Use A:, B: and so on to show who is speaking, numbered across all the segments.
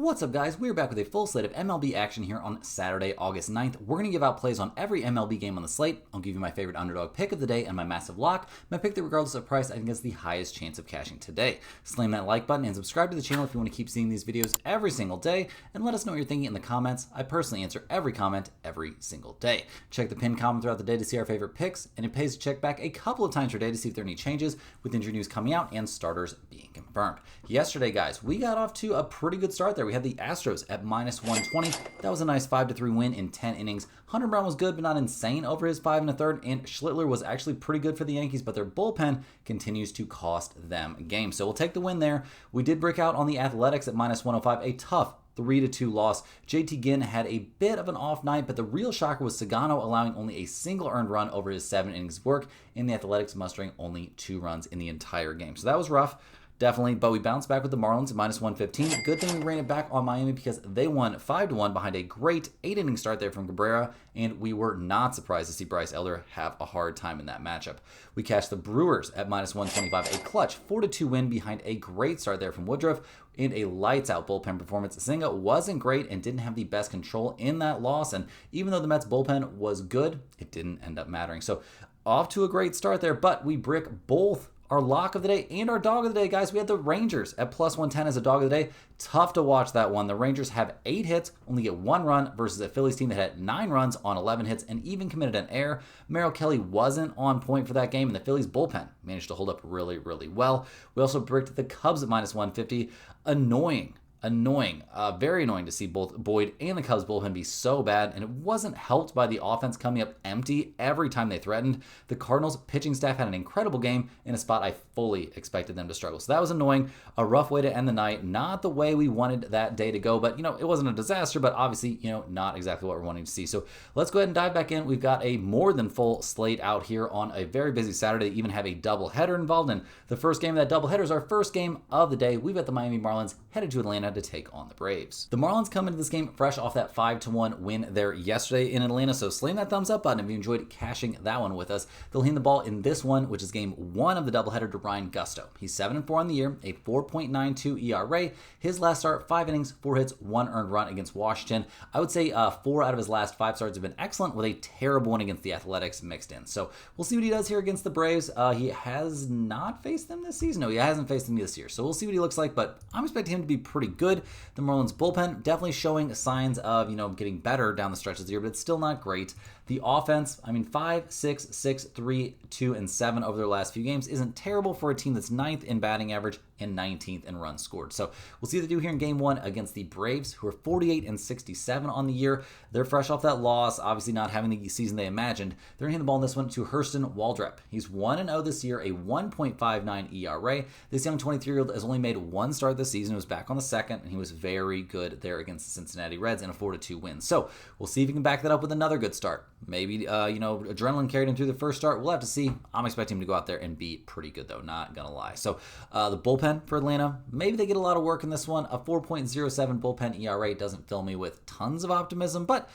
A: What's up, guys? We're back with a full slate of MLB action here on Saturday, August 9th. We're going to give out plays on every MLB game on the slate. I'll give you my favorite underdog pick of the day and my massive lock, my pick that regardless of price I think has the highest chance of cashing today. Slam that like button and subscribe to the channel if you want to keep seeing these videos every single day, and let us know what you're thinking in the comments. I personally answer every comment every single day. Check the pinned comment throughout the day to see our favorite picks, and it pays to check back a couple of times per day to see if there are any changes with injury news coming out and starters being confirmed. Yesterday, guys, we got off to a pretty good start there. We had the Astros at minus 120. That was a nice 5-3 win in 10 innings. Hunter Brown was good, but not insane over his 5 1/3, and Schlittler was actually pretty good for the Yankees, but their bullpen continues to cost them games. So we'll take the win there. We did break out on the Athletics at minus 105, a tough 3-2 loss. JT Ginn had a bit of an off night, but the real shocker was Sagano allowing only a single earned run over his 7 innings of work, and the Athletics mustering only 2 runs in the entire game. So that was rough. Definitely, but we bounced back with the Marlins at minus 115. Good thing we ran it back on Miami because they won 5-1 behind a great 8-inning start there from Cabrera, and we were not surprised to see Bryce Elder have a hard time in that matchup. We cashed the Brewers at minus 125, a clutch 4-2 win behind a great start there from Woodruff and a lights-out bullpen performance. Senga wasn't great and didn't have the best control in that loss, and even though the Mets bullpen was good, it didn't end up mattering. So off to a great start there, but we brick both our lock of the day and our dog of the day, guys. We had the Rangers at plus 110 as a dog of the day. Tough to watch that one. The Rangers have 8 hits, only get 1 run versus a Phillies team that had 9 runs on 11 hits and even committed an error. Merrill Kelly wasn't on point for that game, and the Phillies bullpen managed to hold up really, really well. We also bricked the Cubs at minus 150. Very annoying to see both Boyd and the Cubs bullpen be so bad, and it wasn't helped by the offense coming up empty every time they threatened. The Cardinals pitching staff had an incredible game in a spot I fully expected them to struggle. So that was annoying. A rough way to end the night. Not the way we wanted that day to go, but it wasn't a disaster, but obviously, not exactly what we're wanting to see. So let's go ahead and dive back in. We've got a more than full slate out here on a very busy Saturday. Even have a doubleheader involved, and the first game of that doubleheader is our first game of the day. We've got the Miami Marlins headed to Atlanta to take on the Braves. The Marlins come into this game fresh off that 5-1 win there yesterday in Atlanta, so slam that thumbs up button if you enjoyed cashing that one with us. They'll hand the ball in this one, which is game 1 of the doubleheader, to Ryan Gusto. He's 7-4 on the year, a 4.92 ERA. His last start, 5 innings, 4 hits, 1 earned run against Washington. I would say 4 out of his last 5 starts have been excellent, with a terrible one against the Athletics mixed in. So we'll see what he does here against the Braves. He has not faced them this season. No, he hasn't faced them this year. So we'll see what he looks like, but I'm expecting him to be pretty good. The Marlins bullpen definitely showing signs of, getting better down the stretch of the year, but it's still not great. The offense, 5, 6, 6, 3, 2, and 7 over their last few games isn't terrible for a team that's 9th in batting average and 19th in runs scored. So we'll see what they do here in game 1 against the Braves, who are 48-67 on the year. They're fresh off that loss, obviously not having the season they imagined. They're going to hand the ball in this one to Hurston Waldrep. He's 1-0 this year, a 1.59 ERA. This young 23-year-old has only made 1 start this season. He was back on the second, and he was very good there against the Cincinnati Reds in a 4-2 win. So we'll see if he can back that up with another good start. Maybe, adrenaline carried him through the first start. We'll have to see. I'm expecting him to go out there and be pretty good, though. Not going to lie. So the bullpen for Atlanta, maybe they get a lot of work in this one. A 4.07 bullpen ERA doesn't fill me with tons of optimism, but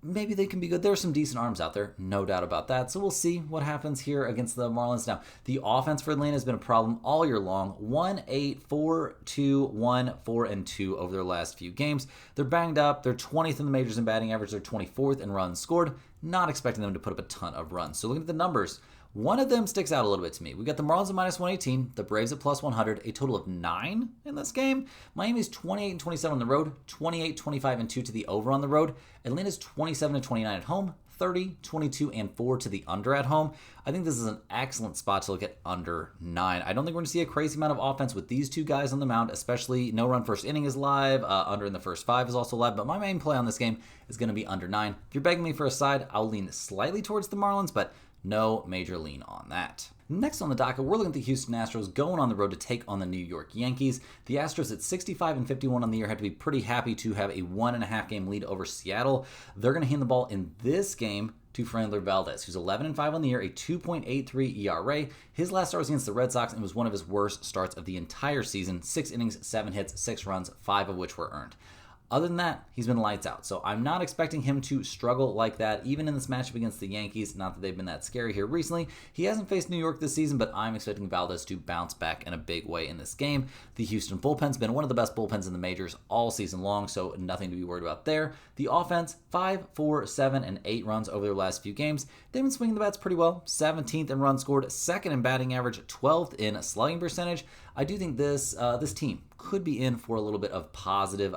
A: maybe they can be good. There's some decent arms out there, no doubt about that. So we'll see what happens here against the Marlins. Now, the offense for Atlanta has been a problem all year long. 1-8, 4-2, 1-4-2 over their last few games. They're banged up. They're 20th in the majors in batting average. They're 24th in runs scored. Not expecting them to put up a ton of runs. So looking at the numbers, one of them sticks out a little bit to me. We got the Marlins at minus 118, the Braves at plus 100, a total of 9 in this game. Miami's 28-27 on the road, 28-25-2 to the over on the road. Atlanta's 27-29 at home, 30-22-4 to the under at home. I think this is an excellent spot to look at under 9. I don't think we're going to see a crazy amount of offense with these two guys on the mound, especially no run first inning is live. Under in the first 5 is also live, but my main play on this game is going to be under 9. If you're begging me for a side, I'll lean slightly towards the Marlins, but no major lean on that. Next on the docket, we're looking at the Houston Astros going on the road to take on the New York Yankees. The Astros at 65-51 on the year had to be pretty happy to have a 1.5 game lead over Seattle. They're going to hand the ball in this game to Framber Valdez, who's 11-5 on the year, a 2.83 ERA. His last start was against the Red Sox and was one of his worst starts of the entire season. 6 innings, 7 hits, 6 runs, 5 of which were earned. Other than that, he's been lights out. So I'm not expecting him to struggle like that, even in this matchup against the Yankees. Not that they've been that scary here recently. He hasn't faced New York this season, but I'm expecting Valdez to bounce back in a big way in this game. The Houston bullpen's been one of the best bullpens in the majors all season long, so nothing to be worried about there. The offense, 5, 4, 7, and 8 runs over their last few games. They've been swinging the bats pretty well. 17th in runs scored, 2nd in batting average, 12th in slugging percentage. I do think this team could be in for a little bit of positive,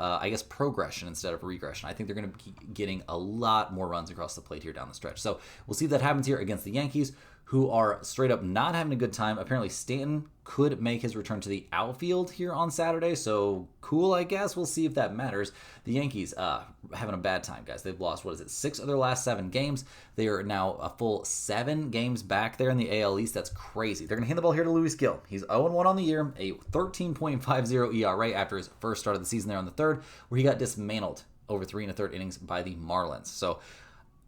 A: progression instead of regression. I think they're going to be getting a lot more runs across the plate here down the stretch. So we'll see if that happens here against the Yankees, who are straight up not having a good time. Apparently Stanton could make his return to the outfield here on Saturday, so cool, I guess. We'll see if that matters. The Yankees having a bad time, guys. They've lost, 6 of their last 7 games. They are now a full 7 games back there in the AL East. That's crazy. They're going to hand the ball here to Luis Gil. He's 0-1 on the year, a 13.50 ERA after his first start of the season there on the 3rd, where he got dismantled over 3 1/3 innings by the Marlins. So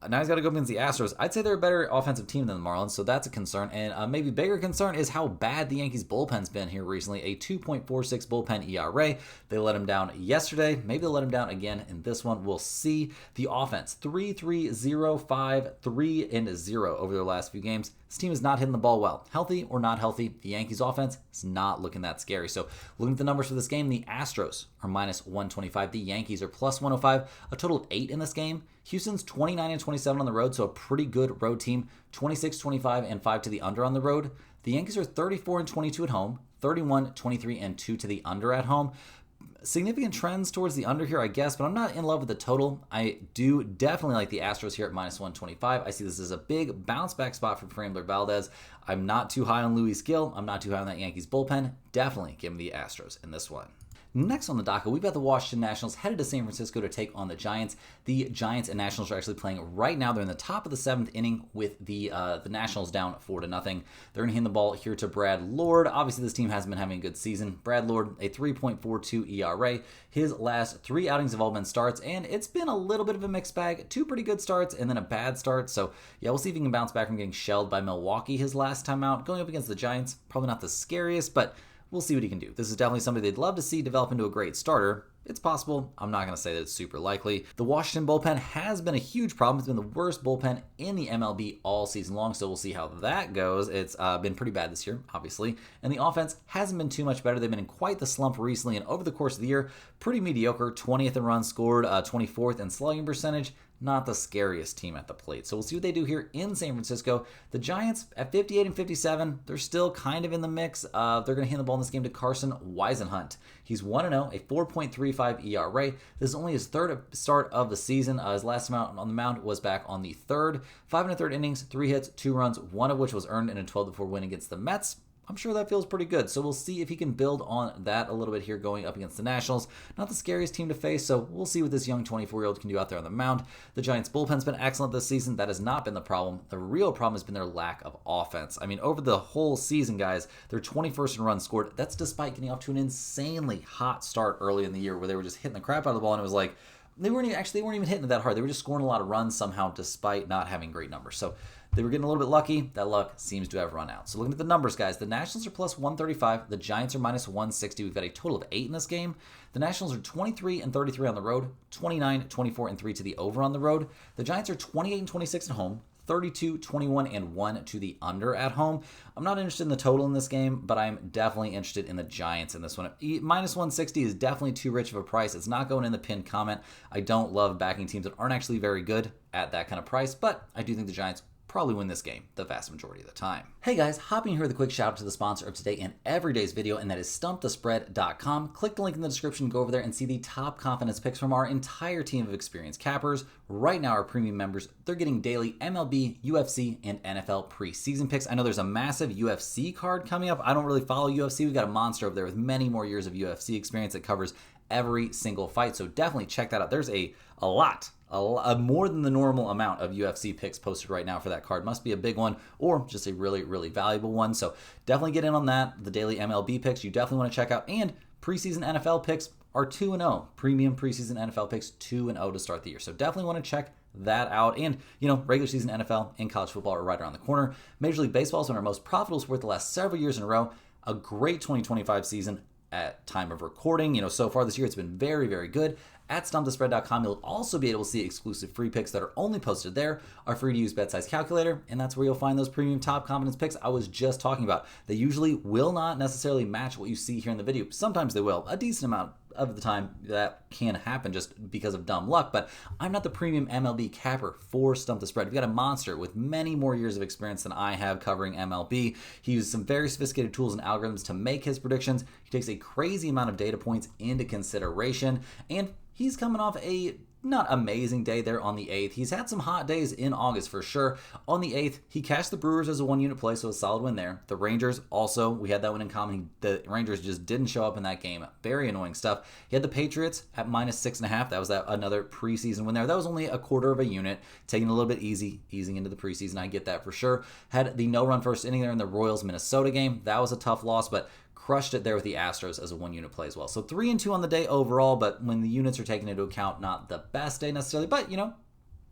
A: now he's got to go against the Astros. I'd say they're a better offensive team than the Marlins, so that's a concern. And maybe bigger concern is how bad the Yankees bullpen's been here recently. A 2.46 bullpen ERA. They let him down yesterday. Maybe they'll let him down again in this one. We'll see. The offense, 3-3-0-5, 3-0 over their last few games. This team is not hitting the ball well. Healthy or not healthy, the Yankees offense is not looking that scary. So looking at the numbers for this game, the Astros are -125. The Yankees are +105. A total of 8 in this game. Houston's 29-27 on the road, so a pretty good road team. 26-25 and 5 to the under on the road. The Yankees are 34-22 at home. 31-23 and 2 to the under at home. Significant trends towards the under here, I guess, but I'm not in love with the total. I do definitely like the Astros here at -125. I see this as a big bounce back spot for Framber Valdez. I'm not too high on Luis Gil. I'm not too high on that Yankees bullpen. Definitely give me the Astros in this one. Next on the docket, we've got the Washington Nationals headed to San Francisco to take on the Giants. The Giants and Nationals are actually playing right now. They're in the top of the 7th inning with the Nationals down 4-0. They're going to hand the ball here to Brad Lord. Obviously, this team hasn't been having a good season. Brad Lord, a 3.42 ERA. His last 3 outings have all been starts, and it's been a little bit of a mixed bag. 2 pretty good starts and then a bad start. So, yeah, we'll see if he can bounce back from getting shelled by Milwaukee his last time out. Going up against the Giants, probably not the scariest, but we'll see what he can do. This is definitely somebody they'd love to see develop into a great starter. It's possible. I'm not going to say that it's super likely. The Washington bullpen has been a huge problem. It's been the worst bullpen in the MLB all season long, so we'll see how that goes. It's been pretty bad this year, obviously. And the offense hasn't been too much better. They've been in quite the slump recently, and over the course of the year, pretty mediocre. 20th in runs scored, 24th in slugging percentage. Not the scariest team at the plate. So we'll see what they do here in San Francisco. The Giants at 58-57, they're still kind of in the mix. They're going to hand the ball in this game to Carson Weisenhunt. He's 1-0, a 4.35 ERA. This is only his 3rd start of the season. His last time out on the mound was back on the 3rd. 5 1/3 innings, 3 hits, 2 runs, 1 of which was earned in a 12-4 win against the Mets. I'm sure that feels pretty good. So we'll see if he can build on that a little bit here going up against the Nationals. Not the scariest team to face, so we'll see what this young 24-year-old can do out there on the mound. The Giants' bullpen's been excellent this season. That has not been the problem. The real problem has been their lack of offense. I mean, over the whole season, guys, they're 21st in runs scored. That's despite getting off to an insanely hot start early in the year where they were just hitting the crap out of the ball, and it was like, they weren't even hitting it that hard. They were just scoring a lot of runs somehow despite not having great numbers. So they were getting a little bit lucky. That luck seems to have run out. So looking at the numbers, guys, the Nationals are +135. The Giants are -160. We've got a total of 8 in this game. The Nationals are 23-33 on the road, 29-24-3 to the over on the road. The Giants are 28-26 at home, 32-21-1 to the under at home. I'm not interested in the total in this game, but I'm definitely interested in the Giants in this one. -160 is definitely too rich of a price. It's not going in the pinned comment. I don't love backing teams that aren't actually very good at that kind of price, but I do think the Giants probably win this game the vast majority of the time. Hey guys, hopping here with a quick shout out to the sponsor of today and every day's video, and that is stumpthespread.com. Click the link in the description, go over there and see the top confidence picks from our entire team of experienced cappers. Right now, our premium members, they're getting daily MLB, UFC, and NFL preseason picks. I know there's a massive UFC card coming up. I don't really follow UFC. We've got a monster over there with many more years of UFC experience that covers every single fight, so definitely check that out. There's a lot, more than the normal amount of UFC picks posted right now for that card. Must be a big one or just a really, really valuable one. So definitely get in on that. The daily MLB picks you definitely want to check out. And preseason NFL picks are 2-0. Premium preseason NFL picks 2-0 to start the year. So definitely want to check that out. And, regular season NFL and college football are right around the corner. Major League Baseball has been our most profitable sport the last several years in a row. A great 2025 season. at time of recording. So far this year, it's been very, very good. At stumpthespread.com, you'll also be able to see exclusive free picks that are only posted there, our free-to-use bet size calculator, and that's where you'll find those premium top confidence picks I was just talking about. They usually will not necessarily match what you see here in the video. Sometimes they will. A decent amount of the time that can happen just because of dumb luck, but I'm not the premium MLB capper for Stump the Spread. We've got a monster with many more years of experience than I have covering MLB. He uses some very sophisticated tools and algorithms to make his predictions. He takes a crazy amount of data points into consideration, and he's coming off a not amazing day there on the 8th. He's had some hot days in August for sure. On the 8th, he cashed the Brewers as a one-unit play, so a solid win there. The Rangers also, we had that one in common. The Rangers just didn't show up in that game. Very annoying stuff. He had the Patriots at -6.5. That was another preseason win there. That was only a quarter of a unit, taking it a little bit easing into the preseason. I get that for sure. Had the no-run first inning there in the Royals-Minnesota game. That was a tough loss, but crushed it there with the Astros as a one-unit play as well. So 3-2 on the day overall, but when the units are taken into account, not the best day necessarily, but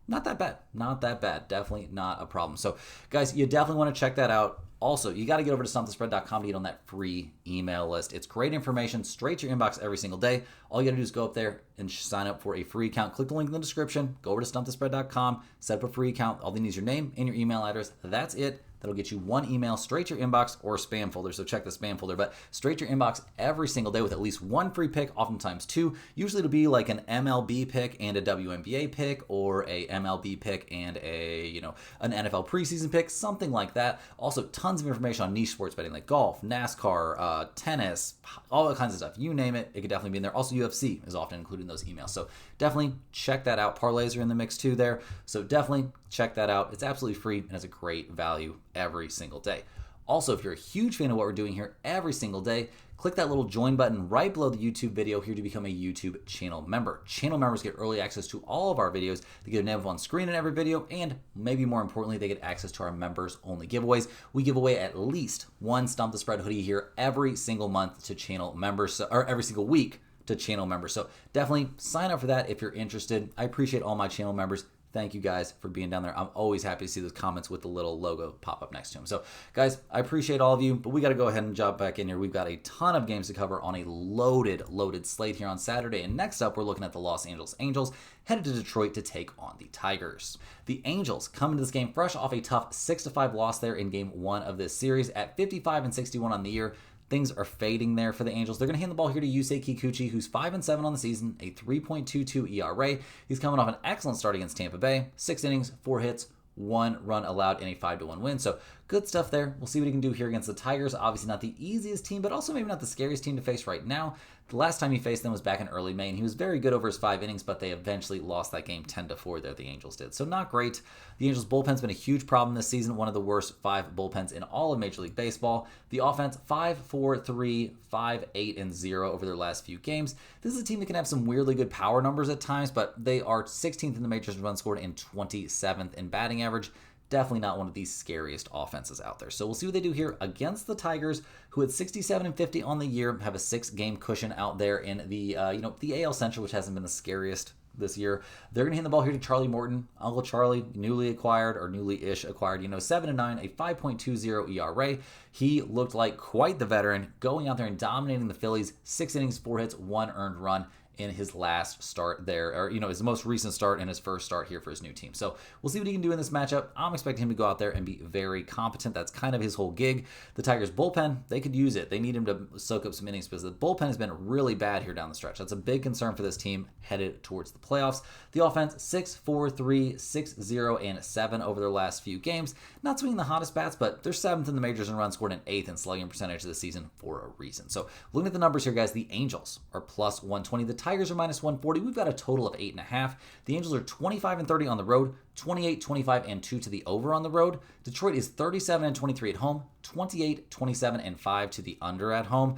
A: not that bad. Not that bad. Definitely not a problem. So guys, you definitely want to check that out. Also, you got to get over to stumpthespread.com to get on that free email list. It's great information straight to your inbox every single day. All you got to do is go up there and sign up for a free account. Click the link in the description. Go over to stumpthespread.com, set up a free account. All they need is your name and your email address. That's it. That'll get you one email straight to your inbox or spam folder. So check the spam folder, but straight to your inbox every single day with at least one free pick, oftentimes two. Usually it'll be like an MLB pick and a WNBA pick, or a MLB pick and an NFL preseason pick, something like that. Also tons of information on niche sports betting like golf, NASCAR, tennis, all that kinds of stuff. You name it, it could definitely be in there. Also UFC is often included in those emails. So definitely check that out. Parlays are in the mix too there. So definitely check that out. It's absolutely free and has a great value every single day. Also, if you're a huge fan of what we're doing here every single day, click that little join button right below the YouTube video here to become a YouTube channel member. Channel members get early access to all of our videos. They get a name on screen in every video, and maybe more importantly, they get access to our members only giveaways. We give away at least one Stump the Spread hoodie here every single month to channel members, or every single week to channel members. So definitely sign up for that if you're interested. I appreciate all my channel members. Thank you guys for being down there. I'm always happy to see those comments with the little logo pop up next to them. So guys, I appreciate all of you, but we got to go ahead and jump back in here. We've got a ton of games to cover on a loaded slate here on Saturday. And next up, we're looking at the Los Angeles Angels headed to Detroit to take on the Tigers. The Angels come into this game fresh off a tough 6-5 loss there in game one of this series at 55-61 on the year. Things are fading there for the Angels. They're going to hand the ball here to Yusei Kikuchi, who's 5-7 on the season, a 3.22 ERA. He's coming off an excellent start against Tampa Bay. 6 innings, 4 hits, 1 run allowed in a 5-1 win. So good stuff there. We'll see what he can do here against the Tigers. Obviously not the easiest team, but also maybe not the scariest team to face right now. The last time he faced them was back in early May, and he was very good over his 5 innings, but they eventually lost that game 10-4 there, the Angels did. So not great. The Angels' bullpen's been a huge problem this season, one of the worst 5 bullpens in all of Major League Baseball. The offense, 5-4-3, 5-8-0 over their last few games. This is a team that can have some weirdly good power numbers at times, but they are 16th in the majors in runs scored and 27th in batting average. Definitely not one of the scariest offenses out there. So we'll see what they do here against the Tigers, who at 67-50 on the year have a 6-game cushion out there in the the AL Central, which hasn't been the scariest this year. They're going to hand the ball here to Charlie Morton, Uncle Charlie, newly acquired or newly-ish acquired, 7-9, a 5.20 ERA. He looked like quite the veteran, going out there and dominating the Phillies. 6 innings, 4 hits, 1 earned run in his last start there, or his most recent start and his first start here for his new team. So we'll see what he can do in this matchup. I'm expecting him to go out there and be very competent. That's kind of his whole gig. The Tigers bullpen, they could use it. They need him to soak up some innings because the bullpen has been really bad here down the stretch. That's a big concern for this team headed towards the playoffs. The offense, 6-4-3, 6-0-7 over their last few games. Not swinging the hottest bats, but they're 7th in the majors in runs scored and 8th in slugging percentage of the season for a reason. So looking at the numbers here, guys, the Angels are plus 120. The Tigers are minus 140. We've got a total of 8.5. The Angels are 25-30 on the road, 28-25-2 to the over on the road. Detroit is 37-23 at home, 28-27-5 to the under at home.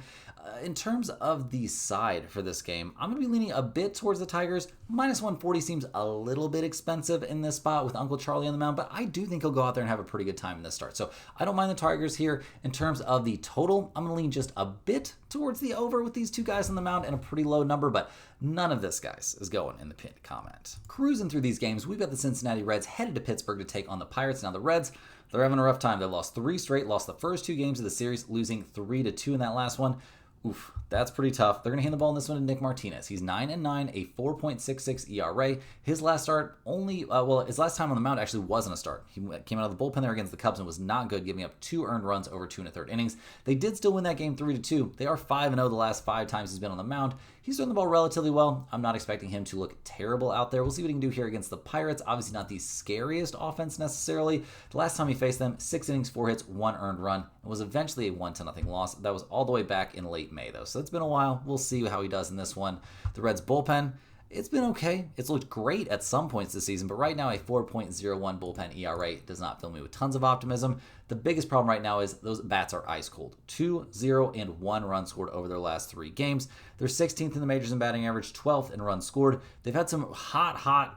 A: In terms of the side for this game, I'm going to be leaning a bit towards the Tigers. Minus 140 seems a little bit expensive in this spot with Uncle Charlie on the mound, but I do think he'll go out there and have a pretty good time in this start. So I don't mind the Tigers here. In terms of the total, I'm going to lean just a bit towards the over with these two guys on the mound and a pretty low number, but none of this, guys, is going in the pinned comment. Cruising through these games, we've got the Cincinnati Reds headed to Pittsburgh to take on the Pirates. Now the Reds, they're having a rough time. They lost 3 straight, lost the first 2 games of the series, losing 3-2 in that last one. Oof, that's pretty tough. They're going to hand the ball in this one to Nick Martinez. He's 9-9, a 4.66 ERA. His last start his last time on the mound actually wasn't a start. He came out of the bullpen there against the Cubs and was not good, giving up 2 earned runs over 2 1/3 innings. They did still win that game 3-2. They are 5-0 the last 5 times he's been on the mound. He's throwing the ball relatively well. I'm not expecting him to look terrible out there. We'll see what he can do here against the Pirates. Obviously not the scariest offense necessarily. The last time he faced them, 6 innings, 4 hits, 1 earned run. It was eventually a 1-0 loss. That was all the way back in late May, though. So it's been a while. We'll see how he does in this one. The Reds bullpen, it's been okay. It's looked great at some points this season, but right now a 4.01 bullpen ERA does not fill me with tons of optimism. The biggest problem right now is those bats are ice cold. 2, 0, and 1 run scored over their last 3 games. They're 16th in the majors in batting average, 12th in runs scored. They've had some hot,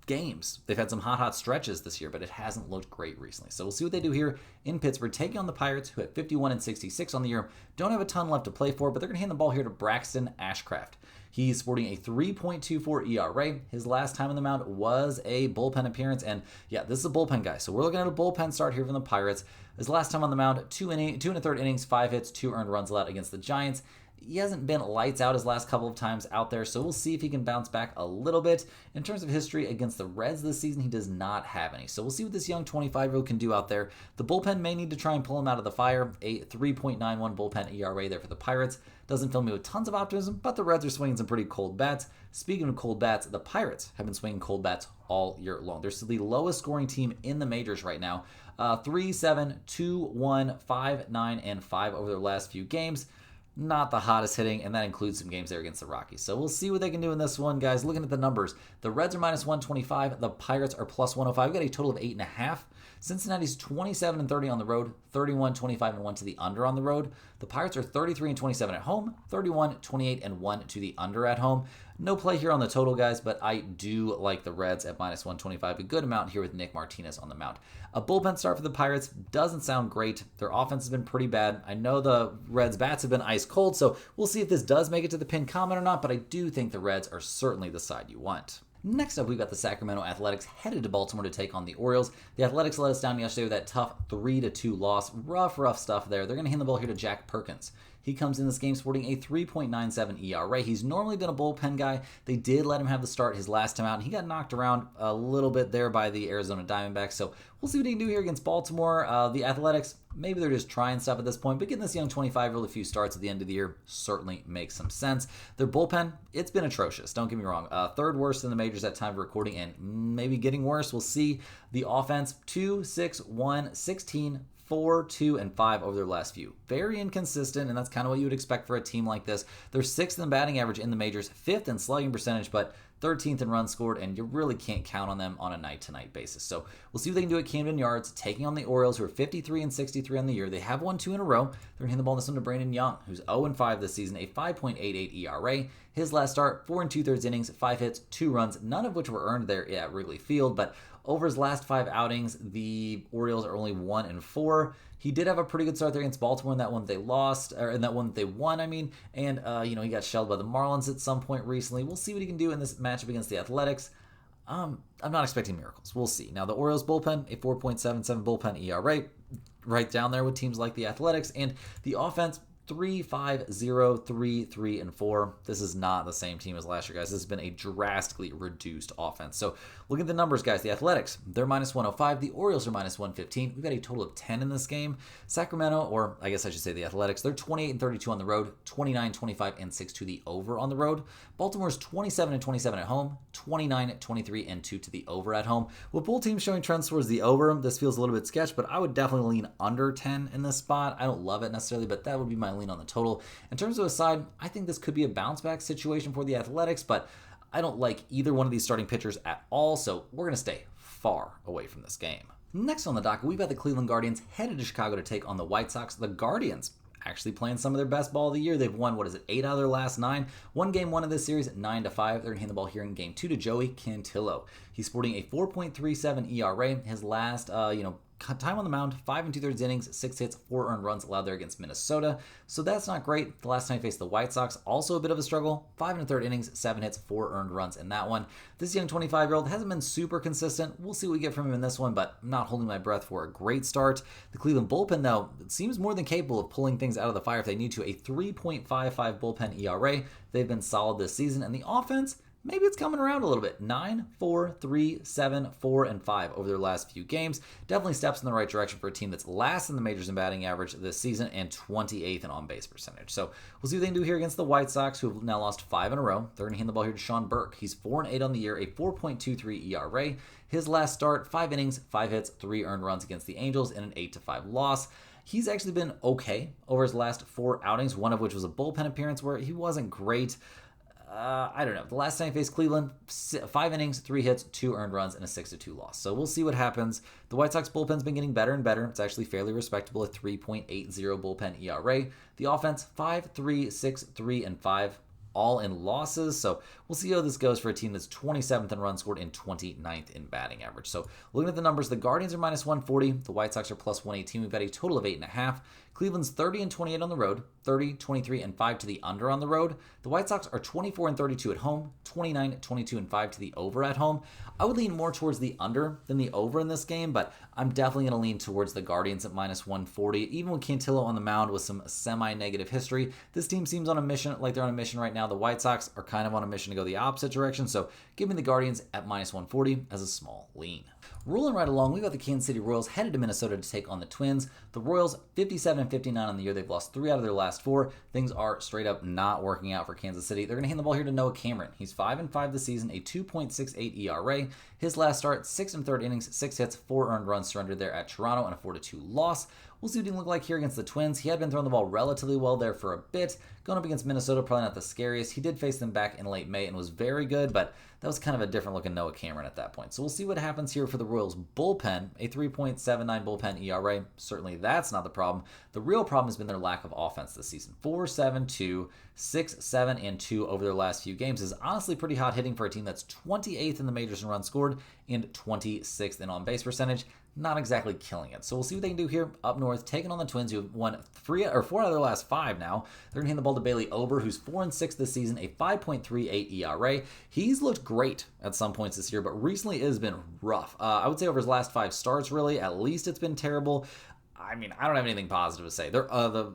A: games. They've had some hot stretches this year, but it hasn't looked great recently. So we'll see what they do here in Pittsburgh, taking on the Pirates, who at 51-66 on the year don't have a ton left to play for, but they're going to hand the ball here to Braxton Ashcraft. He's sporting a 3.24 ERA. His last time on the mound was a bullpen appearance, and yeah, this is a bullpen guy. So we're looking at a bullpen start here from the Pirates. His last time on the mound, 2 1/3 innings, 5 hits, 2 earned runs allowed against the Giants. He hasn't been lights out his last couple of times out there, so we'll see if he can bounce back a little bit. In terms of history against the Reds this season, he does not have any. So we'll see what this young 25-year-old can do out there. The bullpen may need to try and pull him out of the fire. A 3.91 bullpen ERA there for the Pirates. Doesn't fill me with tons of optimism, but the Reds are swinging some pretty cold bats. Speaking of cold bats, the Pirates have been swinging cold bats all year long. They're still the lowest scoring team in the majors right now. 3-7, 2-1, 5-9, and 5 over their last few games. Not the hottest hitting, and that includes some games there against the Rockies. So we'll see what they can do in this one, guys. Looking at the numbers, the Reds are -125, the Pirates are +105. We've got a total of 8.5. Cincinnati's 27-30 on the road, 31-25-1 to the under on the road. The Pirates are 33-27 at home, 31-28-1 to the under at home. No play here on the total, guys, but I do like the Reds at -125. A good amount here with Nick Martinez on the mound. A bullpen start for the Pirates doesn't sound great. Their offense has been pretty bad. I know the Reds' bats have been ice cold, so we'll see if this does make it to the pin comment or not, but I do think the Reds are certainly the side you want. Next up, we've got the Sacramento Athletics headed to Baltimore to take on the Orioles. The Athletics let us down yesterday with that tough 3-2 loss. Rough stuff there. They're going to hand the ball here to Jack Perkins. He comes in this game sporting a 3.97 ERA. He's normally been a bullpen guy. They did let him have the start his last time out, and he got knocked around a little bit there by the Arizona Diamondbacks. So we'll see what he can do here against Baltimore. The Athletics, maybe they're just trying stuff at this point, but getting this young 25-year-old a few starts at the end of the year certainly makes some sense. Their bullpen, it's been atrocious. Don't get me wrong. Third worst in the majors at time of recording, and maybe getting worse. We'll see. The offense, 2, 6, 1, 16, 4, 2, and 5 over their last few. Very inconsistent, and that's kind of what you would expect for a team like this. They're 6th in batting average in the majors, 5th in slugging percentage, but 13th in runs scored, and you really can't count on them on a night-to-night basis. So we'll see what they can do at Camden Yards, taking on the Orioles, who are 53-63 on the year. They have won 2 in a row. They're going to hand the ball this one to Brandon Young, who's 0-5 this season, a 5.88 ERA. His last start, 4 2/3 innings, 5 hits, 2 runs, none of which were earned there at Wrigley Field, but over his last 5 outings, the Orioles are only 1-4. He did have a pretty good start there against Baltimore in that one they lost, or in that one that they won, and he got shelled by the Marlins at some point recently. We'll see what he can do in this matchup against the Athletics. I'm not expecting miracles. We'll see. Now, the Orioles bullpen, a 4.77 bullpen ERA, right down there with teams like the Athletics, and the offense, 3-5-0, 3-3, and 4. This is not the same team as last year, guys. This has been a drastically reduced offense. So look at the numbers, guys. The Athletics, they're -105. The Orioles are -115. We've got a total of 10 in this game. Sacramento, or I guess I should say the Athletics, they're 28-32 on the road, 29-25-6 to the over on the road. Baltimore's 27-27 at home, 29-23-2 to the over at home. With both teams showing trends towards the over, this feels a little bit sketch, but I would definitely lean under 10 in this spot. I don't love it necessarily, but that would be my lean on the total. In terms of a side, I think this could be a bounce back situation for the Athletics, but I don't like either one of these starting pitchers at all, so we're going to stay far away from this game. Next on the docket, we've got the Cleveland Guardians headed to Chicago to take on the White Sox. The Guardians actually playing some of their best ball of the year. They've won, 8 out of their last 9. Won game 1 of this series, 9-5. They're going to hand the ball here in game 2 to Joey Cantillo. He's sporting a 4.37 ERA. His last, time on the mound, 5 2/3 innings, 6 hits, 4 earned runs allowed there against Minnesota. So that's not great. The last time he faced the White Sox, also a bit of a struggle. 5 1/3 innings, 7 hits, 4 earned runs in that one. This young 25-year-old hasn't been super consistent. We'll see what we get from him in this one, but I'm not holding my breath for a great start. The Cleveland bullpen, though, seems more than capable of pulling things out of the fire if they need to. A 3.55 bullpen ERA. They've been solid this season. And the offense, maybe it's coming around a little bit. 9, 4, 3, 7, 4, and 5 over their last few games. Definitely steps in the right direction for a team that's last in the majors in batting average this season and 28th in on-base percentage. So we'll see what they can do here against the White Sox, who have now lost 5 in a row. They're going to hand the ball here to Sean Burke. He's 4-8 on the year, a 4.23 ERA. His last start, 5 innings, 5 hits, 3 earned runs against the Angels in an 8-5 loss. He's actually been okay over his last 4 outings, one of which was a bullpen appearance where he wasn't great. I don't know. The last time he faced Cleveland, 5 innings, 3 hits, 2 earned runs, and a 6-2 loss. So we'll see what happens. The White Sox bullpen's been getting better and better. It's actually fairly respectable, a 3.80 bullpen ERA. The offense, 5, 3, 6, 3, and 5. All in losses. So we'll see how this goes for a team that's 27th in runs scored and 29th in batting average. So looking at the numbers, the Guardians are minus 140. The White Sox are plus 118. We've got a total of 8.5. Cleveland's 30-28 on the road, 30, 23, and 5 to the under on the road. The White Sox are 24-32 at home, 29, 22, and 5 to the over at home. I would lean more towards the under than the over in this game, but I'm definitely going to lean towards the Guardians at minus 140. Even with Cantillo on the mound with some semi-negative history, this team seems on a mission, like they're on a mission right now. The White Sox are kind of on a mission to go the opposite direction, so give me the Guardians at minus 140 as a small lean. Rolling right along, we've got the Kansas City Royals headed to Minnesota to take on the Twins. The Royals, 57-59 on the year. They've lost 3 out of their last 4. Things are straight up not working out for Kansas City. They're going to hand the ball here to Noah Cameron. He's 5-5 this season, a 2.68 ERA. His last start, 6 1/3 innings, 6 hits, 4 earned runs surrendered there at Toronto, and a 4-2 loss. We'll see what he can look like here against the Twins. He had been throwing the ball relatively well there for a bit. Going up against Minnesota, probably not the scariest. He did face them back in late May and was very good, but that was kind of a different looking Noah Cameron at that point. So we'll see what happens here for the Royals bullpen. A 3.79 bullpen ERA. Certainly that's not the problem. The real problem has been their lack of offense this season. 4-7-2, 6-7-2 over their last few games is honestly pretty hot hitting for a team that's 28th in the majors in runs scored and 26th in on-base percentage. Not exactly killing it. So we'll see what they can do here up north, taking on the Twins, who have won 4 out of their last 5 now. They're going to hand the ball to Bailey Ober, who's 4-6 this season, a 5.38 ERA. He's looked great at some points this year, but recently it has been rough. I would say over his last 5 starts, really, at least it's been terrible. I mean, I don't have anything positive to say. The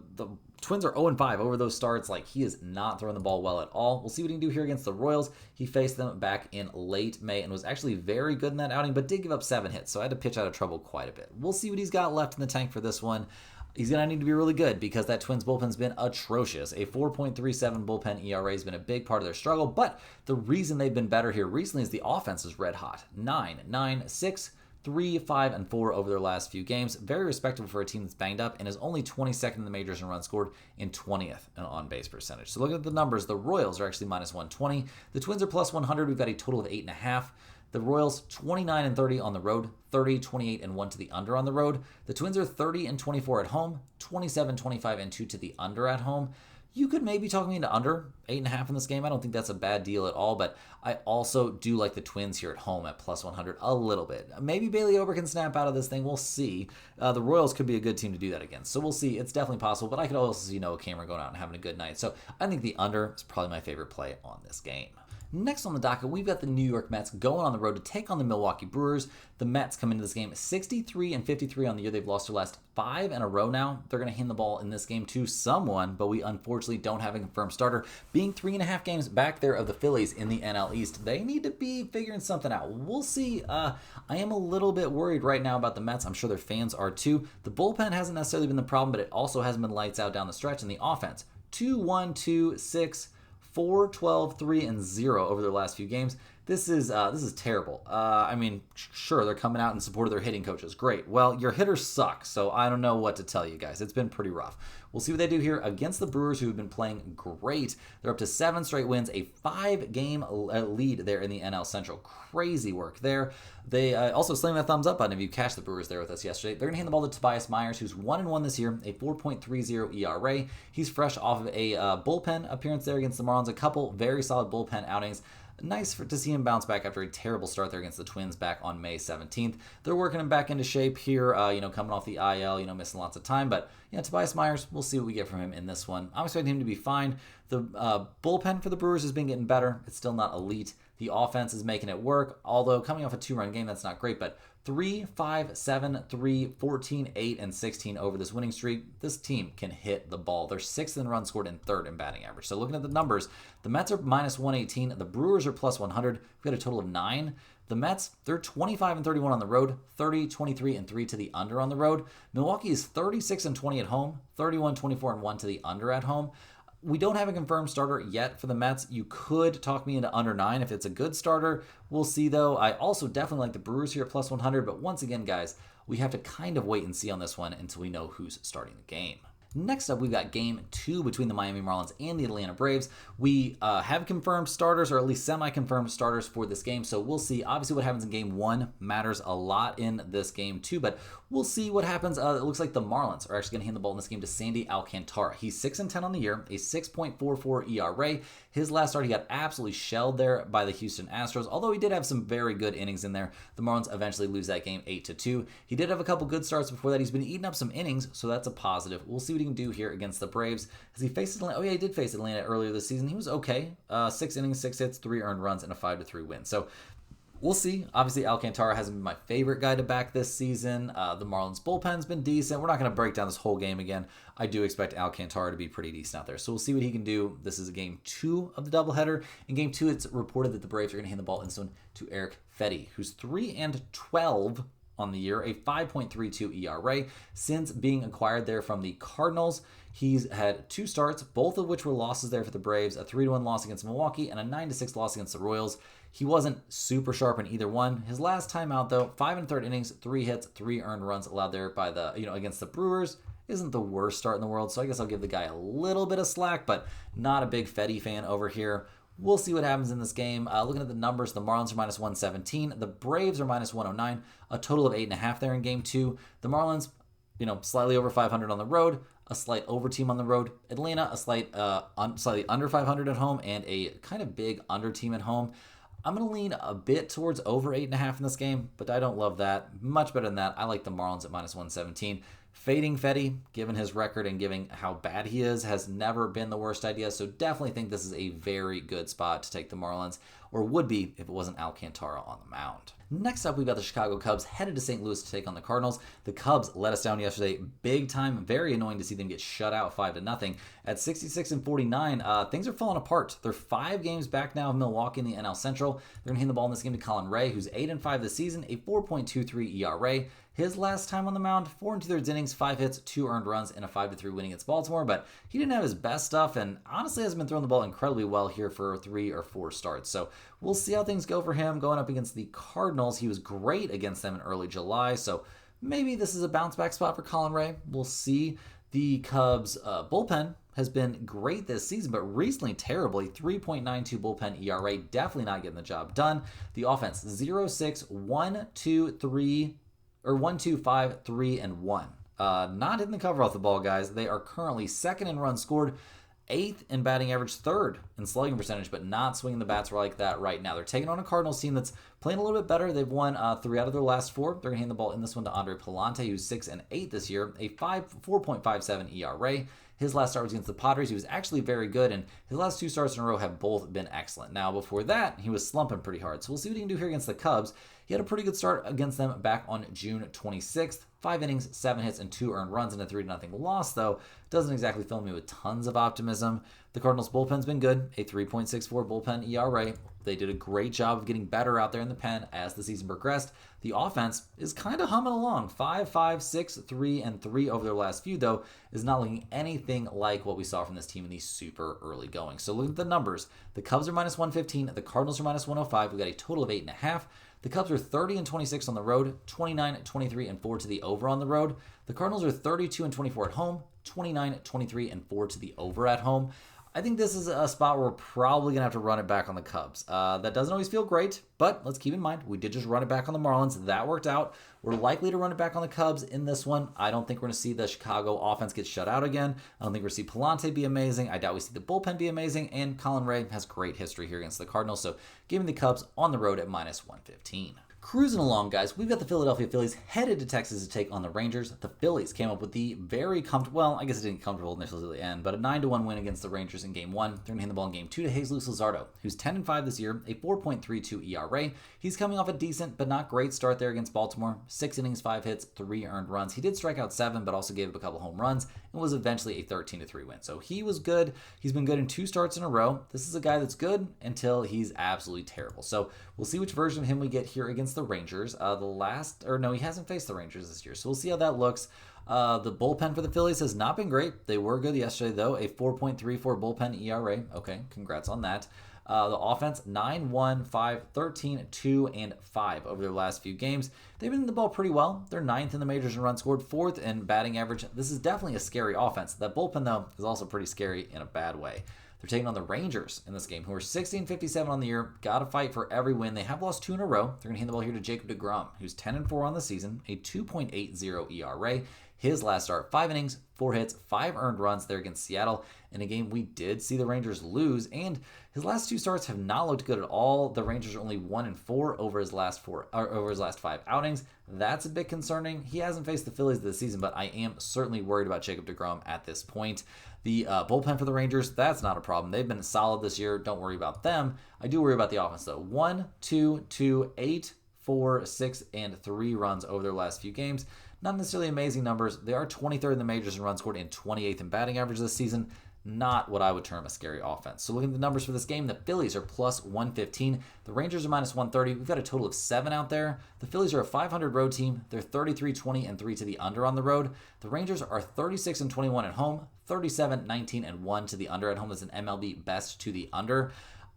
A: Twins are 0-5 over those starts. Like, he is not throwing the ball well at all. We'll see what he can do here against the Royals. He faced them back in late May and was actually very good in that outing, but did give up 7 hits, so I had to pitch out of trouble quite a bit. We'll see what he's got left in the tank for this one. He's going to need to be really good because that Twins bullpen's been atrocious. A 4.37 bullpen ERA has been a big part of their struggle, but the reason they've been better here recently is the offense is red hot. 9, 9, 6, 3, 5, and 4 over their last few games. Very respectable for a team that's banged up and is only 22nd in the majors in runs scored and 20th in on-base percentage. So looking at the numbers, the Royals are actually minus 120. The Twins are plus 100. We've got a total of 8.5. The Royals 29-30 on the road, 30, 28, and 1 to the under on the road. The Twins are 30-24 at home, 27, 25, and 2 to the under at home. You could maybe talk me into under 8.5 in this game. I don't think that's a bad deal at all, but I also do like the Twins here at home at plus 100 a little bit. Maybe Bailey Ober can snap out of this thing. We'll see. The Royals could be a good team to do that against. So we'll see. It's definitely possible, but I could also see Noah Cameron going out and having a good night. So I think the under is probably my favorite play on this game. Next on the docket, we've got the New York Mets going on the road to take on the Milwaukee Brewers. The Mets come into this game 63-53 on the year. They've lost their last 5 in a row now. They're going to hand the ball in this game to someone, but we unfortunately don't have a confirmed starter. Being 3.5 games back there of the Phillies in the NL East, they need to be figuring something out. We'll see. I am a little bit worried right now about the Mets. I'm sure their fans are too. The bullpen hasn't necessarily been the problem, but it also hasn't been lights out down the stretch. And the offense, 2-1-2-6. 4, 12, 3, and 0 over their last few games. This is terrible. I mean, sure, they're coming out in support of their hitting coaches. Great. Well, your hitters suck, so I don't know what to tell you guys. It's been pretty rough. We'll see what they do here against the Brewers, who have been playing great. They're up to 7 straight wins, a 5-game lead there in the NL Central. Crazy work there. They also slam that thumbs up button if you cashed the Brewers there with us yesterday. They're going to hand the ball to Tobias Myers, who's 1-1 this year, a 4.30 ERA. He's fresh off of a bullpen appearance there against the Marlins. A couple very solid bullpen outings. Nice to see him bounce back after a terrible start there against the Twins back on May 17th. They're working him back into shape here, coming off the IL, missing lots of time. But Tobias Myers, we'll see what we get from him in this one. I'm expecting him to be fine. The bullpen for the Brewers has been getting better. It's still not elite. The offense is making it work, although coming off a 2-run game, that's not great. But 3, 5, 7, 3, 14, 8, and 16 over this winning streak. This team can hit the ball. They're 6th in runs scored and 3rd in batting average. So looking at the numbers, the Mets are minus 118. The Brewers are plus 100. We've got a total of 9. The Mets, they're 25 and 31 on the road, 30, 23, and 3 to the under on the road. Milwaukee is 36 and 20 at home, 31, 24, and 1 to the under at home. We don't have a confirmed starter yet for the Mets. You could talk me into under 9 if it's a good starter. We'll see, though. I also definitely like the Brewers here at plus 100. But once again, guys, we have to kind of wait and see on this one until we know who's starting the game. Next up, we've got Game 2 between the Miami Marlins and the Atlanta Braves. We have confirmed starters, or at least semi-confirmed starters for this game, so we'll see. Obviously, what happens in Game 1 matters a lot in this game, too, but we'll see what happens. It looks like the Marlins are actually going to hand the ball in this game to Sandy Alcantara. He's 6 and 10 on the year, a 6.44 ERA. His last start, he got absolutely shelled there by the Houston Astros, although he did have some very good innings in there. The Marlins eventually lose that game 8-2. He did have a couple good starts before that. He's been eating up some innings, so that's a positive. We'll see what he can do here against the Braves. As he faced Atlanta, he did face Atlanta earlier this season. He was okay. 6 innings, 6 hits, 3 earned runs, and a 5-3 win. So we'll see. Obviously, Alcantara hasn't been my favorite guy to back this season. The Marlins bullpen's been decent. We're not going to break down this whole game again. I do expect Alcantara to be pretty decent out there. So we'll see what he can do. This is Game 2 of the doubleheader. In Game 2, it's reported that the Braves are going to hand the ball in this one to Eric Fetty, who's 3 and 12 on the year, a 5.32 ERA. Since being acquired there from the Cardinals, he's had 2 starts, both of which were losses there for the Braves, a 3-1 loss against Milwaukee and a 9-6 loss against the Royals. He wasn't super sharp in either one. His last time out, though, 5 1/3 innings, 3 hits, 3 earned runs allowed there by the, against the Brewers. Isn't the worst start in the world, so I guess I'll give the guy a little bit of slack, but not a big Fetty fan over here. We'll see what happens in this game. Looking at the numbers, the Marlins are minus 117. The Braves are minus 109. A total of 8.5 there in Game 2. The Marlins, slightly over 500 on the road. A slight over team on the road. Atlanta, a slightly under 500 at home, and a kind of big under team at home. I'm going to lean a bit towards over 8.5 in this game, but I don't love that. Much better than that. I like the Marlins at minus 117. Fading Fetty, given his record and given how bad he is, has never been the worst idea. So definitely think this is a very good spot to take the Marlins, or would be if it wasn't Alcantara on the mound. Next up, we've got the Chicago Cubs headed to St. Louis to take on the Cardinals. The Cubs let us down yesterday big time. Very annoying to see them get shut out 5-0. At 66 and 49, things are falling apart. They're 5 games back now of Milwaukee in the NL Central. They're going to hand the ball in this game to Colin Ray, who's 8 and 5 this season, a 4.23 ERA. His last time on the mound, 4 2/3 innings, 5 hits, 2 earned runs, and a 5-3 win against Baltimore, but he didn't have his best stuff and honestly hasn't been throwing the ball incredibly well here for 3 or 4 starts. So we'll see how things go for him going up against the Cardinals. He was great against them in early July, so maybe this is a bounce back spot for Colin Ray. We'll see. The Cubs bullpen has been great this season, but recently terribly. 3.92 bullpen ERA, definitely not getting the job done. The offense, 0-6, 1-2-3, or 1-2-5, 3 and 1. Not hitting the cover off the ball, guys. They are currently 2nd in runs scored, 8th in batting average, 3rd in slugging percentage, but not swinging the bats like that right now. They're taking on a Cardinals team that's playing a little bit better. They've won 3 out of their last 4. They're going to hand the ball in this one to Andre Palante, who's 6 and 8 this year, a 4.57 ERA. His last start was against the Padres. He was actually very good, and his last 2 starts in a row have both been excellent. Now, before that, he was slumping pretty hard, so we'll see what he can do here against the Cubs. He had a pretty good start against them back on June 26th. 5 innings, 7 hits, and 2 earned runs in a 3-0 loss, though. Doesn't exactly fill me with tons of optimism. The Cardinals' bullpen's been good, a 3.64 bullpen ERA. They did a great job of getting better out there in the pen as the season progressed. The offense is kind of humming along. 5, 6, 3, and 3 over their last few, though, is not looking anything like what we saw from this team in the super early going. So look at the numbers. The Cubs are minus 115. The Cardinals are minus 105. We've got a total of 8.5. The Cubs are 30 and 26 on the road, 29, 23, and 4 to the over on the road. The Cardinals are 32 and 24 at home, 29, 23, and 4 to the over at home. I think this is a spot where we're probably going to have to run it back on the Cubs. That doesn't always feel great, but let's keep in mind, we did just run it back on the Marlins. That worked out. We're likely to run it back on the Cubs in this one. I don't think we're going to see the Chicago offense get shut out again. I don't think we're going to see Palante be amazing. I doubt we see the bullpen be amazing. And Colin Ray has great history here against the Cardinals. So give me the Cubs on the road at -115. Cruising along, guys, we've got the Philadelphia Phillies headed to Texas to take on the Rangers. The Phillies came up with the very comfortable, well, I guess it didn't comfortable initially at the end, but a 9-1 win against the Rangers in Game 1. They're going to hand the ball in Game 2 to Jesus Luzardo, who's 10-5 this year, a 4.32 ERA. He's coming off a decent but not great start there against Baltimore. 6 innings, 5 hits, 3 earned runs. He did strike out 7, but also gave up a couple home runs and was eventually a 13-3 win. So he was good. He's been good in 2 starts in a row. This is a guy that's good until he's absolutely terrible. So we'll see which version of him we get here against the Rangers. He hasn't faced the Rangers this year, so we'll see how that looks. The bullpen for the Phillies has not been great. They were good yesterday, though, a 4.34 bullpen ERA. Okay, congrats on that. The offense, 9-1, 5, 13, 2, and 5 over their last few games. They've been in the ball pretty well. They're 9th in the majors in runs scored, 4th in batting average. This is definitely a scary offense. That bullpen, though, is also pretty scary in a bad way. They're taking on the Rangers in this game, who are 16-57 on the year. Got to fight for every win. They have lost 2 in a row. They're going to hand the ball here to Jacob deGrom, who's 10-4 on the season, a 2.80 ERA. His last start, 5 innings, 4 hits, 5 earned runs there against Seattle in a game we did see the Rangers lose, and his last 2 starts have not looked good at all. The Rangers are only 1-4 over his last 5 outings. That's a bit concerning. He hasn't faced the Phillies this season, but I am certainly worried about Jacob deGrom at this point. The bullpen for the Rangers, that's not a problem. They've been solid this year. Don't worry about them. I do worry about the offense, though. 1, 2, 2, 8, 4, 6, and 3 runs over their last few games. Not necessarily amazing numbers. They are 23rd in the majors in runs scored and 28th in batting average this season. Not what I would term a scary offense. So looking at the numbers for this game, the Phillies are plus 115. The Rangers are minus 130. We've got a total of 7 out there. The Phillies are a 500 road team. They're 33-20 and 3 to the under on the road. The Rangers are 36-21 at home, 37-19 and 1 to the under at home. That's an MLB best to the under.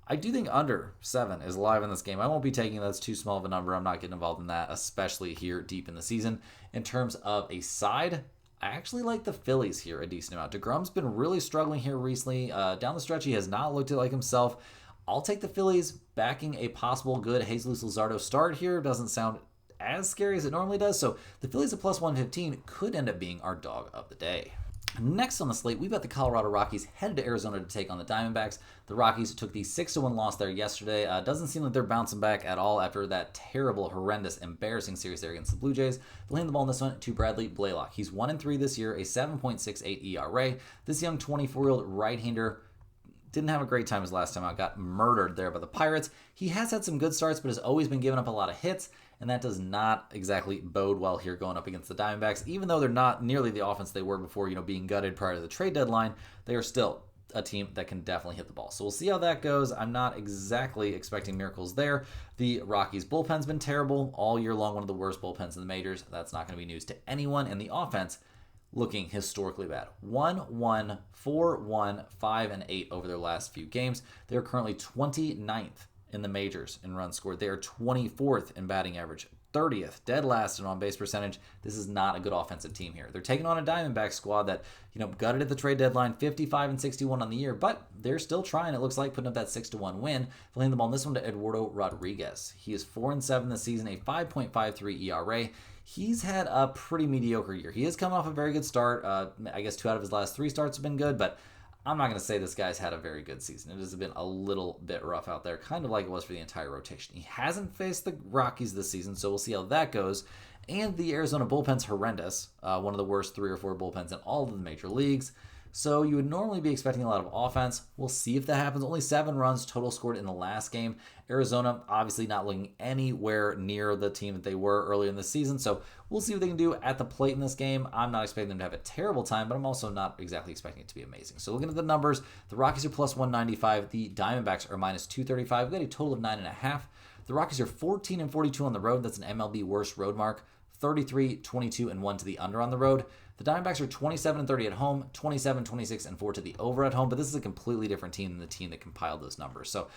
A: I do think under 7 is live in this game. I won't be taking that's too small of a number. I'm not getting involved in that, especially here deep in the season. In terms of a side, I actually like the Phillies here a decent amount. deGrom's been really struggling here recently. Down the stretch, he has not looked like himself. I'll take the Phillies backing a possible good Jesus Luzardo start here. Doesn't sound as scary as it normally does. So the Phillies at plus 115 could end up being our dog of the day. Next on the slate, we've got the Colorado Rockies headed to Arizona to take on the Diamondbacks. The Rockies took the 6-1 loss there yesterday. Doesn't seem like they're bouncing back at all after that terrible, horrendous, embarrassing series there against the Blue Jays. They'll hand the ball in this one to Bradley Blaylock. He's 1-3 this year, a 7.68 ERA. This young 24-year-old right-hander didn't have a great time his last time out. Got murdered there by the Pirates. He has had some good starts, but has always been giving up a lot of hits, and that does not exactly bode well here going up against the Diamondbacks. Even though they're not nearly the offense they were before, being gutted prior to the trade deadline, they are still a team that can definitely hit the ball. So we'll see how that goes. I'm not exactly expecting miracles there. The Rockies bullpen's been terrible all year long, one of the worst bullpens in the majors. That's not going to be news to anyone, and the offense looking historically bad. 1-1, 4-1, 5-8 over their last few games. They're currently 29th in the majors in runs scored. They are 24th in batting average, 30th, dead last in on-base percentage. This is not a good offensive team here. They're taking on a Diamondback squad that, gutted at the trade deadline, 55-61 on the year, but they're still trying, it looks like, putting up that 6-1 win. They'll hand the ball on this one to Eduardo Rodriguez. He is 4-7 this season, a 5.53 ERA. He's had a pretty mediocre year. He is coming off a very good start. I guess 2 out of his last 3 starts have been good, but I'm not going to say this guy's had a very good season. It has been a little bit rough out there, kind of like it was for the entire rotation. He hasn't faced the Rockies this season, so we'll see how that goes. And the Arizona bullpen's horrendous, one of the worst 3 or 4 bullpens in all of the major leagues. So you would normally be expecting a lot of offense. We'll see if that happens. Only 7 runs total scored in the last game. Arizona obviously not looking anywhere near the team that they were earlier in the season. So we'll see what they can do at the plate in this game. I'm not expecting them to have a terrible time, but I'm also not exactly expecting it to be amazing. So looking at the numbers, the Rockies are plus 195. The Diamondbacks are minus 235. We've got a total of 9.5. The Rockies are 14-42 on the road. That's an MLB worst road mark. 33-22 and 1 to the under on the road. The Diamondbacks are 27-30 at home, 27-26 and 4 to the over at home, but this is a completely different team than the team that compiled those numbers. So,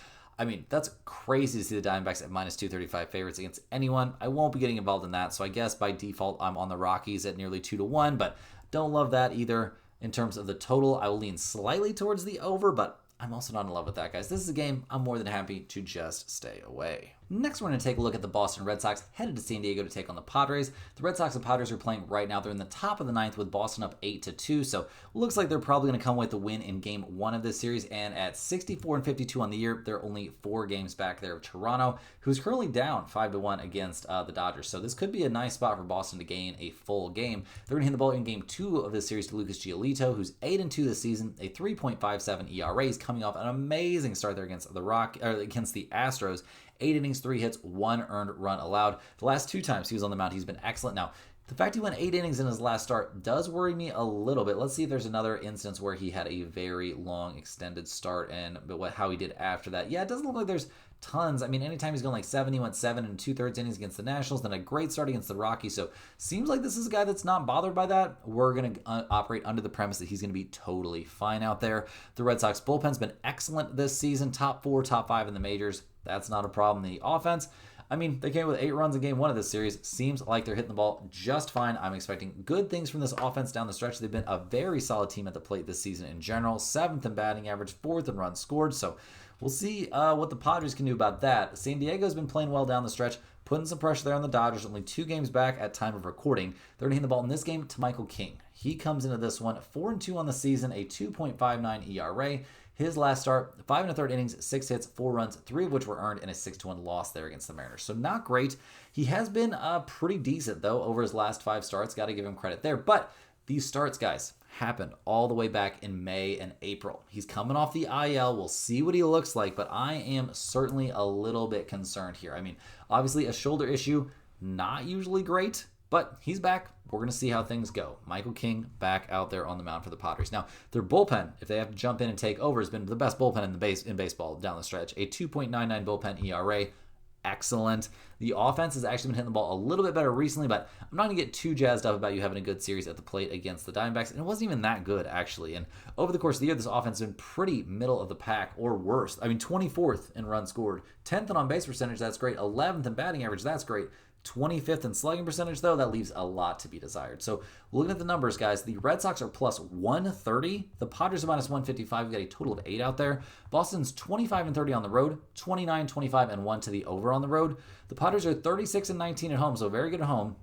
A: that's crazy to see the Diamondbacks at minus 235 favorites against anyone. I won't be getting involved in that, so I guess by default I'm on the Rockies at nearly 2-1, but don't love that either. In terms of the total, I will lean slightly towards the over, but I'm also not in love with that, guys. This is a game I'm more than happy to just stay away. Next, we're going to take a look at the Boston Red Sox headed to San Diego to take on the Padres. The Red Sox and Padres are playing right now. They're in the top of the ninth with Boston up 8-2, so looks like they're probably going to come with the win in Game 1 of this series, and at 64-52 on the year, they're only 4 games back there of Toronto, who's currently down 5-1 against the Dodgers, so this could be a nice spot for Boston to gain a full game. They're going to hand the ball in Game 2 of this series to Lucas Giolito, who's 8-2 this season, a 3.57 ERA. He's coming off an amazing start there against the Astros. 8 innings, 3 hits, 1 earned run allowed. The last 2 times he was on the mound, he's been excellent. Now, the fact he went 8 innings in his last start does worry me a little bit. Let's see if there's another instance where he had a very long, extended start and how he did after that. Yeah, it doesn't look like there's tons. I mean, anytime he's going like 7, he went 7 and 2/3 innings against the Nationals, then a great start against the Rockies. So seems like this is a guy that's not bothered by that. We're going to operate under the premise that he's going to be totally fine out there. The Red Sox bullpen's been excellent this season, top 4, top 5 in the majors. That's not a problem. The offense, I mean, they came with 8 runs in Game 1 of this series. Seems like they're hitting the ball just fine. I'm expecting good things from this offense down the stretch. They've been a very solid team at the plate this season in general. 7th in batting average, 4th in runs scored. So we'll see what the Padres can do about that. San Diego's been playing well down the stretch, putting some pressure there on the Dodgers. Only 2 games back at time of recording. They're going to hand the ball in this game to Michael King. He comes into this one 4-2 on the season, a 2.59 ERA. His last start, 5 1/3 innings, 6 hits, 4 runs, 3 of which were earned in a 6-1 loss there against the Mariners. So not great. He has been pretty decent, though, over his last 5 starts. Got to give him credit there. But these starts, guys, happened all the way back in May and April. He's coming off the IL. We'll see what he looks like, but I am certainly a little bit concerned here. I mean, obviously a shoulder issue, not usually great, but he's back. We're going to see how things go. Michael King back out there on the mound for the Padres. Now, their bullpen, if they have to jump in and take over, has been the best bullpen in baseball down the stretch. A 2.99 bullpen ERA. Excellent. The offense has actually been hitting the ball a little bit better recently, but I'm not going to get too jazzed up about you having a good series at the plate against the Diamondbacks, and it wasn't even that good, actually. And over the course of the year, this offense has been pretty middle of the pack or worse. I mean, 24th in runs scored, 10th in on-base percentage, that's great, 11th in batting average, that's great. 25th in slugging percentage, though, that leaves a lot to be desired. So looking at the numbers, guys, the Red Sox are plus 130. The Padres are minus 155. We've got a total of 8 out there. Boston's 25-30 on the road, 29-25-1 to the over on the road. The Padres are 36-19 at home, so very good at home.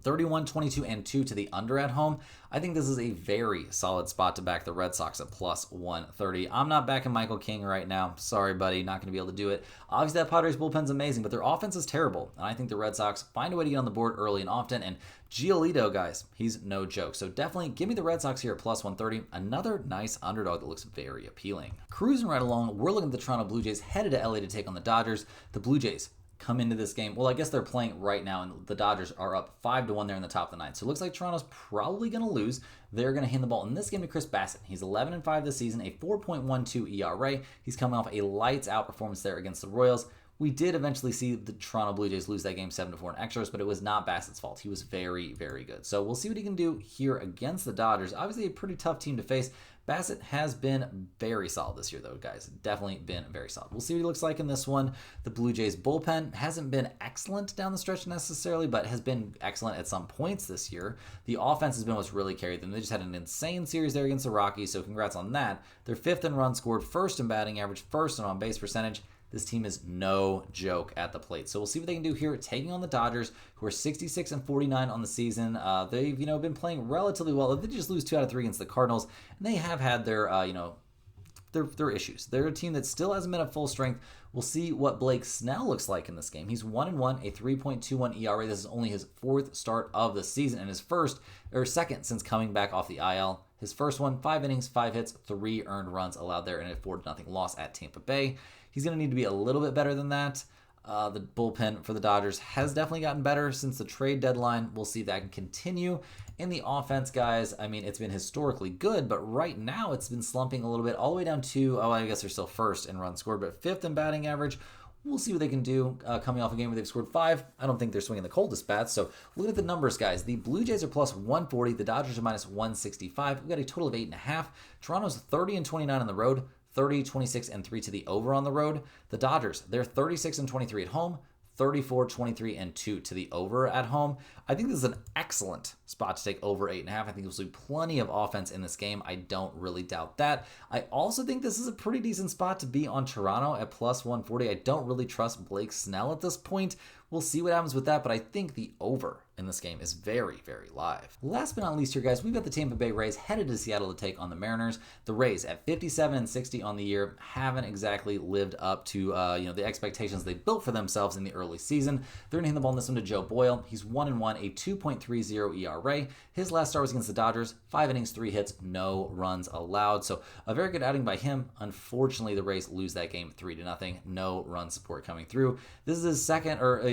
A: 31-22-2 to the under at home. I think this is a very solid spot to back the Red Sox at plus 130. I'm not backing Michael King right now. Sorry, buddy. Not going to be able to do it. Obviously, that Padres bullpen's amazing, but their offense is terrible. And I think the Red Sox find a way to get on the board early and often. And Giolito, guys, he's no joke. So definitely give me the Red Sox here at plus 130. Another nice underdog that looks very appealing. Cruising right along, we're looking at the Toronto Blue Jays headed to LA to take on the Dodgers. The Blue Jays come into this game. Well, I guess they're playing right now, and the Dodgers are up 5-1 there in the top of the ninth. So it looks like Toronto's probably going to lose. They're going to hand the ball in this game to Chris Bassett. He's 11-5 this season, a 4.12 ERA. He's coming off a lights-out performance there against the Royals. We did eventually see the Toronto Blue Jays lose that game 7-4 in extras, but it was not Bassett's fault. He was very, very good. So we'll see what he can do here against the Dodgers. Obviously, a pretty tough team to face. Bassett has been very solid this year, though, guys. Definitely been very solid. We'll see what he looks like in this one. The Blue Jays bullpen hasn't been excellent down the stretch necessarily, but has been excellent at some points this year. The offense has been what's really carried them. They just had an insane series there against the Rockies, so congrats on that. They're 5th in runs scored, 1st in batting average, 1st in on-base percentage. This team is no joke at the plate. So we'll see what they can do here, taking on the Dodgers, who are 66-49 on the season. They've been playing relatively well. They just lose 2 out of 3 against the Cardinals, and they have had their their issues. They're a team that still hasn't been at full strength. We'll see what Blake Snell looks like in this game. He's 1-1, a 3.21 ERA. This is only his 4th start of the season and his second since coming back off the IL. His first one, 5 innings, 5 hits, 3 earned runs allowed there in a 4-0 loss at Tampa Bay. He's going to need to be a little bit better than that. The bullpen for the Dodgers has definitely gotten better since the trade deadline. We'll see if that can continue. In the offense, guys, I mean, it's been historically good, but right now it's been slumping a little bit, all the way down to, I guess they're still 1st in runs scored, but 5th in batting average. We'll see what they can do coming off a game where they've scored 5. I don't think they're swinging the coldest bats. So look at the numbers, guys. The Blue Jays are plus 140. The Dodgers are minus 165. We've got a total of 8.5. Toronto's 30-29 on the road. 30, 26, and 3 to the over on the road. The Dodgers, they're 36-23 at home, 34, 23, and 2 to the over at home. I think this is an excellent spot to take over 8.5. I think you'll see plenty of offense in this game. I don't really doubt that. I also think this is a pretty decent spot to be on Toronto at plus 140. I don't really trust Blake Snell at this point. We'll see what happens with that, but I think the over in this game is very, very live. Last but not least here, guys, we've got the Tampa Bay Rays headed to Seattle to take on the Mariners. The Rays at 57-60 on the year haven't exactly lived up to the expectations they built for themselves in the early season. They're going to hand the ball in this one to Joe Boyle. He's 1-1, a 2.30 ERA. His last start was against the Dodgers. 5 innings, 3 hits, no runs allowed. So a very good outing by him. Unfortunately, the Rays lose that game 3-0. No run support coming through. This is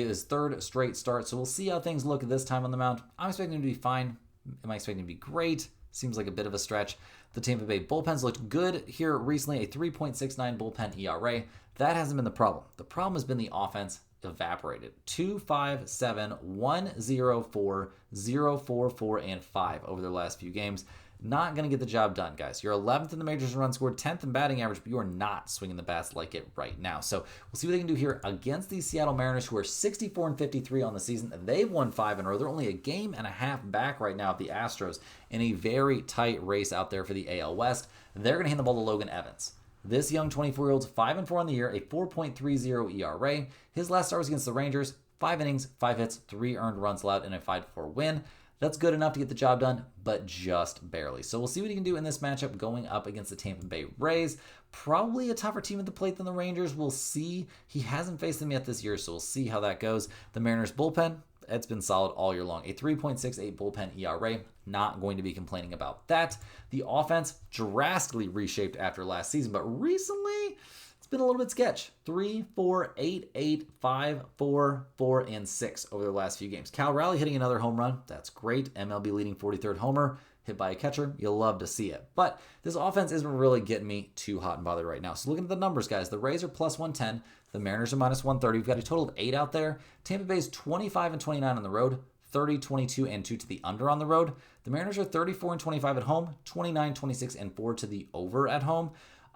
A: his third straight start, so we'll see how things look this time on the mound. I'm expecting him to be fine. Am I expecting him to be great? Seems like a bit of a stretch. The Tampa Bay bullpens looked good here recently, a 3.69 bullpen ERA. That hasn't been the problem. The problem has been the offense evaporated. 2-5-7, 1-0-4, 0-4-4, and 5 over their last few games. Not going to get the job done, guys. You're 11th in the majors in runs scored, 10th in batting average, but you are not swinging the bats like it right now. So we'll see what they can do here against these Seattle Mariners, who are 64-53 on the season. They've won 5 in a row. They're only a game and a half back right now of the Astros in a very tight race out there for the AL West. They're going to hand the ball to Logan Evans. This young 24-year-old's 5-4 on the year, a 4.30 ERA. His last start was against the Rangers. 5 innings, 5 hits, 3 earned runs allowed, and a 5-4 win. That's good enough to get the job done, but just barely. So we'll see what he can do in this matchup going up against the Tampa Bay Rays. Probably a tougher team at the plate than the Rangers. We'll see. He hasn't faced them yet this year, so we'll see how that goes. The Mariners bullpen, it's been solid all year long. A 3.68 bullpen ERA. Not going to be complaining about that. The offense drastically reshaped after last season, but recently it's been a little bit sketch. 3, 4, 8, 8, 5, 4, 4, and 6 over the last few games. Cal Raleigh hitting another home run. That's great. MLB leading 43rd homer. Hit by a catcher. You'll love to see it. But this offense isn't really getting me too hot and bothered right now. So looking at the numbers, guys, the Rays are plus 110. The Mariners are minus 130. We've got a total of 8 out there. Tampa Bay's 25-29 on the road. 30, 22, and 2 to the under on the road. The Mariners are 34 and 25 at home, 29, 26, and 4 to the over at home.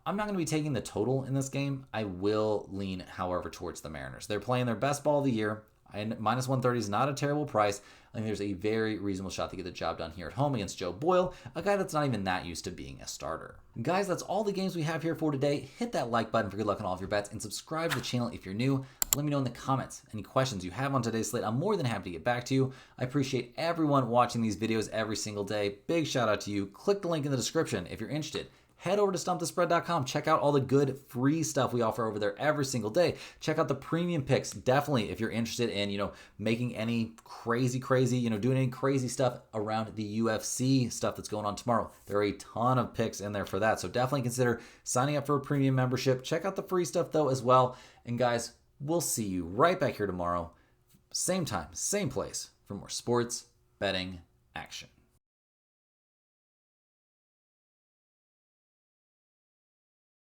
A: I'm not going to be taking the total in this game. I will lean, however, towards the Mariners. They're playing their best ball of the year, and minus 130 is not a terrible price. I think there's a very reasonable shot to get the job done here at home against Joe Boyle, a guy that's not even that used to being a starter. Guys, that's all the games we have here for today. Hit that like button for good luck on all of your bets, and subscribe to the channel if you're new. Let me know in the comments any questions you have on today's slate. I'm more than happy to get back to you. I appreciate everyone watching these videos every single day. Big shout out to you. Click the link in the description if you're interested. Head over to stumpthespread.com. Check out all the good free stuff we offer over there every single day. Check out the premium picks. Definitely, if you're interested in, making any crazy, doing any crazy stuff around the UFC stuff that's going on tomorrow. There are a ton of picks in there for that. So definitely consider signing up for a premium membership. Check out the free stuff though as well. And guys, we'll see you right back here tomorrow. Same time, same place for more sports betting action.